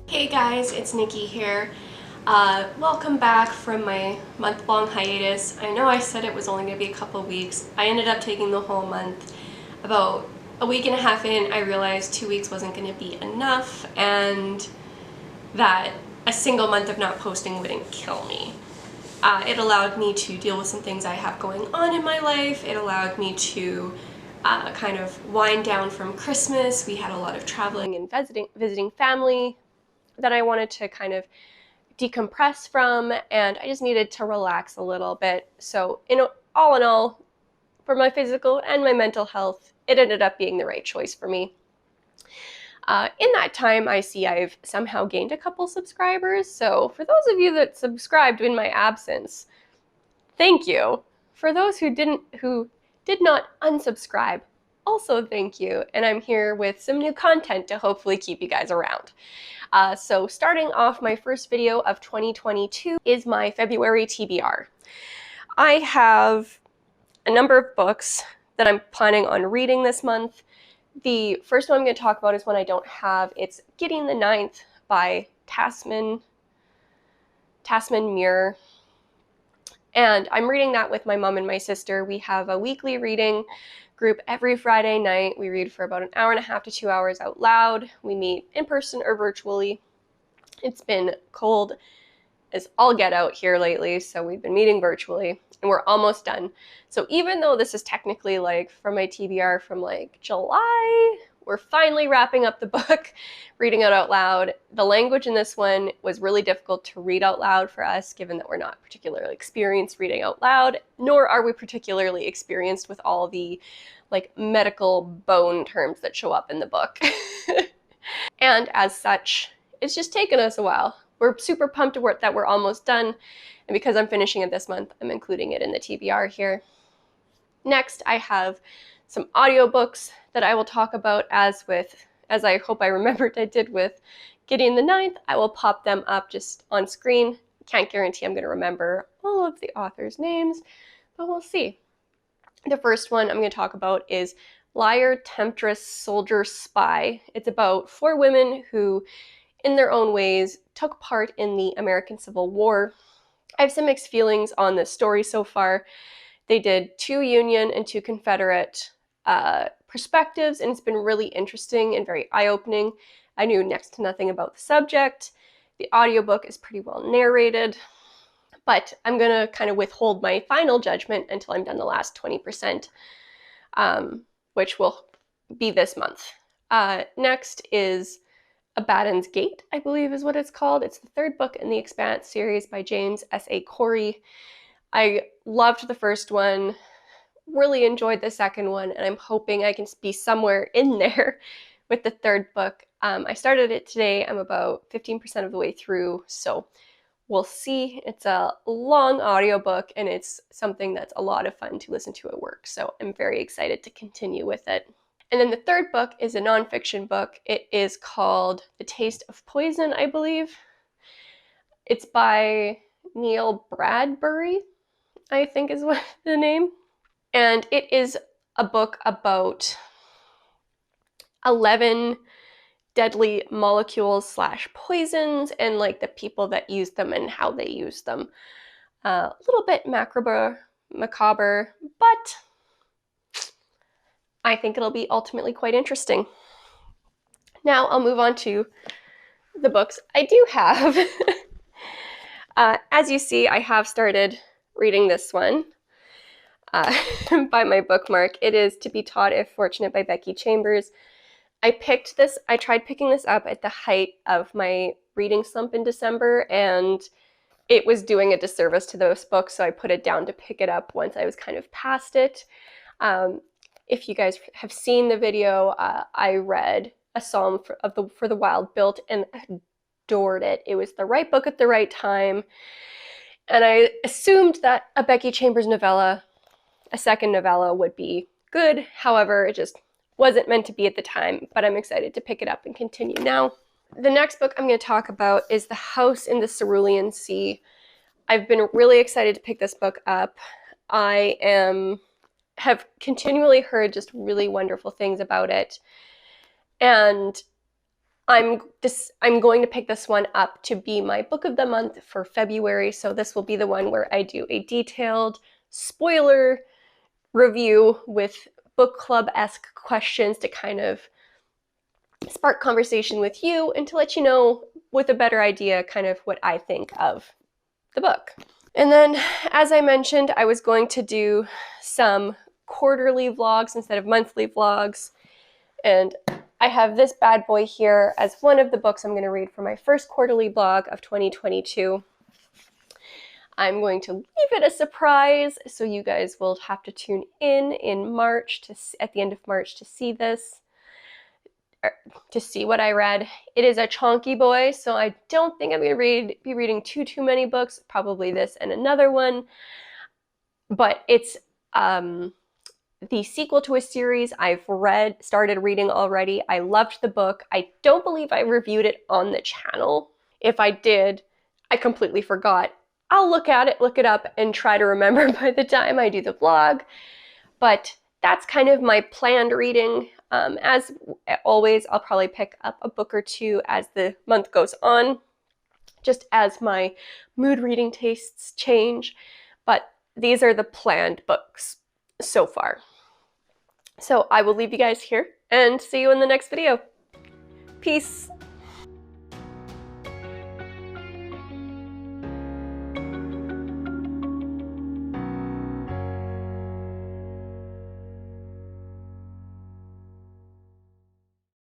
Hey guys, it's Nikki here. Welcome back from my month-long hiatus. I know I said it was only going to be a couple weeks. I ended up taking the whole month. About a week and a half in, I realized 2 weeks wasn't going to be enough and that a single month of not posting wouldn't kill me. It allowed me to deal with some things I have going on in my life. It allowed me to kind of wind down from Christmas. We had a lot of traveling and visiting family that I wanted to kind of decompress from, and I just needed to relax a little bit. So all in all, for my physical and my mental health, it ended up being the right choice for me. In that time, I see I've somehow gained a couple subscribers, so for those of you that subscribed in my absence, thank you. For those who did not unsubscribe, also thank you, and I'm here with some new content to hopefully keep you guys around. So starting off, my first video of 2022 is my February TBR. I have a number of books that I'm planning on reading this month. The first one I'm going to talk about is one I don't have. It's Gideon the Ninth by Tasman Muir. And I'm reading that with my mom and my sister. We have a weekly reading group every Friday night. We read for about an hour and a half to 2 hours out loud. We meet in person or virtually. It's been cold as all get out here lately, so we've been meeting virtually, and we're almost done. So even though this is technically like from my TBR from like July, we're finally wrapping up the book, reading it out loud. The language in this one was really difficult to read out loud for us, given that we're not particularly experienced reading out loud, nor are we particularly experienced with all the like medical bone terms that show up in the book. And as such, it's just taken us a while. We're super pumped that we're almost done, and because I'm finishing it this month, I'm including it in the TBR here. Next, I have some audiobooks that I will talk about as I hope I remembered I did with Gideon the Ninth. I will pop them up just on screen. Can't guarantee I'm going to remember all of the authors' names, but we'll see. The first one I'm going to talk about is Liar, Temptress, Soldier, Spy. It's about 4 women who, in their own ways, took part in the American Civil War. I have some mixed feelings on this story so far. They did 2 Union and 2 Confederate perspectives, and it's been really interesting and very eye-opening. I knew next to nothing about the subject. The audiobook is pretty well narrated, but I'm going to kind of withhold my final judgment until I'm done the last 20%, which will be this month. Next is Abaddon's Gate, I believe is what it's called. It's the 3rd book in the Expanse series by James S.A. Corey. I loved the first one, really enjoyed the second one, and I'm hoping I can be somewhere in there with the 3rd book. I started it today. I'm about 15% of the way through, so we'll see. It's a long audiobook, and it's something that's a lot of fun to listen to at work, so I'm very excited to continue with it. And then the 3rd book is a nonfiction book. It is called The Taste of Poison, I believe. It's by Neil Bradbury, I think is what the name. And it is a book about 11 deadly molecules / poisons and like the people that use them and how they use them. A little bit macabre, but I think it'll be ultimately quite interesting. Now I'll move on to the books I do have. As you see, I have started reading this one by my bookmark. It is To Be Taught If Fortunate by Becky Chambers. I tried picking this up at the height of my reading slump in December, and it was doing a disservice to those books, so I put it down to pick it up once I was kind of past it. If you guys have seen the video, I read a psalm for the Wild Built and adored it. It was the right book at the right time, and I assumed that a Becky Chambers novella, a second novella, would be good. However, it just wasn't meant to be at the time, but I'm excited to pick it up and continue now. The next book I'm going to talk about is The House in the Cerulean Sea. I've been really excited to pick this book up. I am have continually heard just really wonderful things about it. And I'm going to pick this one up to be my book of the month for February. So this will be the one where I do a detailed spoiler review with book club-esque questions to kind of spark conversation with you and to let you know with a better idea kind of what I think of the book. And then, as I mentioned, I was going to do some quarterly vlogs instead of monthly vlogs. And I have this bad boy here as one of the books I'm going to read for my first quarterly vlog of 2022. I'm going to leave it a surprise, so you guys will have to tune in March, at the end of March, to see this, to see what I read. It is a chonky boy, so I don't think I'm going to be reading too many books, probably this and another one, but it's the sequel to a series I've started reading already. I loved the book. I don't believe I reviewed it on the channel. If I did, I completely forgot. I'll look it up, and try to remember by the time I do the vlog. But that's kind of my planned reading. As always, I'll probably pick up a book or two as the month goes on, just as my mood reading tastes change. But these are the planned books so far. So I will leave you guys here and see you in the next video. Peace.